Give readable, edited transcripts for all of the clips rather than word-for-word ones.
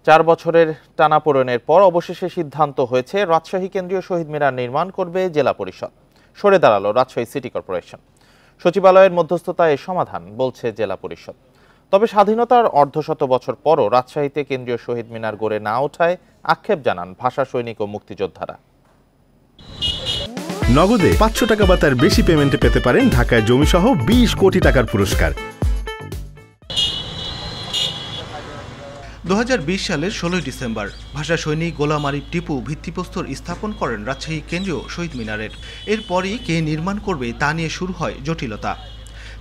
4 বছরের টানাপোড়েনের পর অবশেষে সিদ্ধান্ত হয়েছে রাজশাহী কেন্দ্রীয় শহীদ মিনার নির্মাণ করবে জেলা পরিষদ। সরে দাঁড়ালো রাজশাহী সিটি কর্পোরেশন। সচিবালয়ের মধ্যস্থতায় এ সমাধান বলছে জেলা পরিষদ। তবে স্বাধীনতার অর্ধশত বছর পরও রাজশাহীতে কেন্দ্রীয় শহীদ মিনার গড়ে না ওঠায় আক্ষেপ জানান ভাষা সৈনিক ও মুক্তিযোদ্ধারা। নগদে 500 টাকা বা তার বেশি পেমেন্টে পেতে পারেন ঢাকায় জমিসহ 20 কোটি টাকার পুরস্কার। 2020 সালের 16 ডিসেম্বর ভাষা সৈনিক গোলাম আরিফ টিপু ভিত্তিপ্রস্তর স্থাপন করেন রাজশাহী কেন্দ্রীয় শহীদ মিনারের। এরপরই কে নির্মাণ করবে তা নিয়ে শুরু হয় জটিলতা।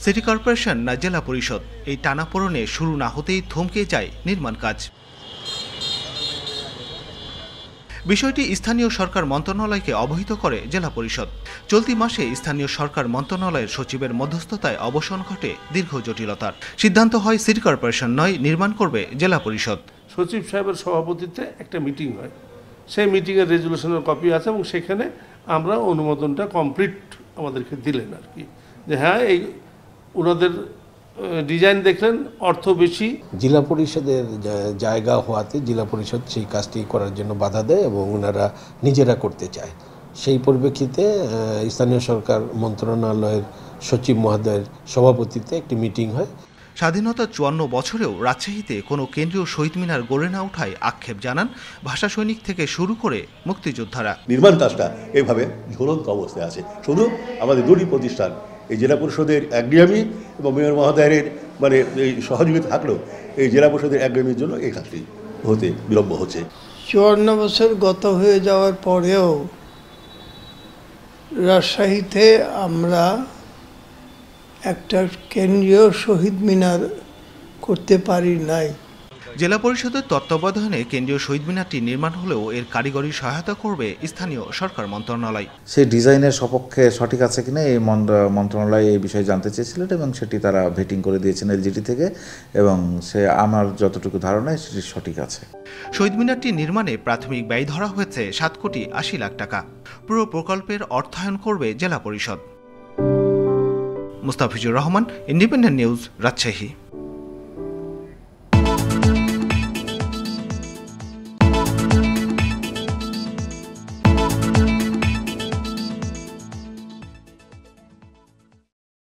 সিটি কর্পোরেশন না জেলা পরিষদ, এই টানাপোড়েনে শুরু না হতেই থমকে যায় নির্মাণ কাজ। বিষয়টি স্থানীয় সরকার মন্ত্রণালয়কে অবহিত করে জেলা পরিষদ। চলতি মাসে স্থানীয় সরকার মন্ত্রণালয়ের সচিবের মধ্যস্থতায় অবসান ঘটে দীর্ঘ জটিলতার। সিদ্ধান্ত হয় সিটি কর্পোরেশন নয়, নির্মাণ করবে জেলা পরিষদ। সচিব সাহেবের সভাপতিত্বে একটা মিটিং হয়, সেই মিটিংয়ের রেজুলেশনের কপি আছে এবং সেখানে আমরা অনুমোদনটা কমপ্লিট আমাদেরকে দিলেন আর কি, যে হ্যাঁ এই ওনাদের ডিজাইন দেখলেন, অর্থ বেশি। জেলা পরিষদের জায়গা হওয়াতে জেলা পরিষদ সেই কাজটি করার জন্য বাধা দেয় এবং ওনারা নিজেরা করতে চায়। সেই পরিপ্রেক্ষিতে স্থানীয় সরকার মন্ত্রণালয়ের সচিব মহোদয়ের সভাপতিত্বে একটি মিটিং হয়। স্বাধীনতার 54 বছরেও রাজশাহীতে কোনো কেন্দ্রীয় শহীদ মিনার গড়ে না ওঠায় আক্ষেপ জানান ভাষা সৈনিক থেকে শুরু করে মুক্তিযোদ্ধারা। নির্মাণ কাজটা এভাবে ঝুলন্ত অবস্থায় আছে। শুধু আমাদের দুটি প্রতিষ্ঠান, এই জেলা পরিষদের অ্যাগ্রিয়ামি এবং মেয়র মহোদয়ের এই সহযোগিতা থাকলেও এই জেলা পরিষদের অ্যাগ্রিয়ামির জন্য এই কাজটি হতে বিলম্ব হচ্ছে। 54 বছর গত হয়ে যাওয়ার পরেও রাজশাহীতে আমরা একটা কেন্দ্রীয় শহীদ মিনার করতে পারি নাই। জেলা পরিষদের তত্ত্বাবধানে কেন্দ্রীয় শহীদ মিনারটি নির্মাণ হলেও এর কারিগরি সহায়তা করবে স্থানীয় সরকার মন্ত্রণালয়। সেই ডিজাইনের সপক্ষে সঠিক আছে কিনা এই মন্ত্রণালয় এই বিষয়ে জানতে চেয়েছিলেন এবং সেটি তারা ভেটিং করে দিয়েছেন এলজিডি থেকে, এবং সে আমার যতটুকু ধারণায় সেটি সঠিক আছে। শহীদ মিনারটি নির্মাণে প্রাথমিক ব্যয় ধরা হয়েছে 7 কোটি 80 লাখ টাকা। পুরো প্রকল্পের অর্থায়ন করবে জেলা পরিষদ। Mustafizur Rahman, independent news, Rajshahi.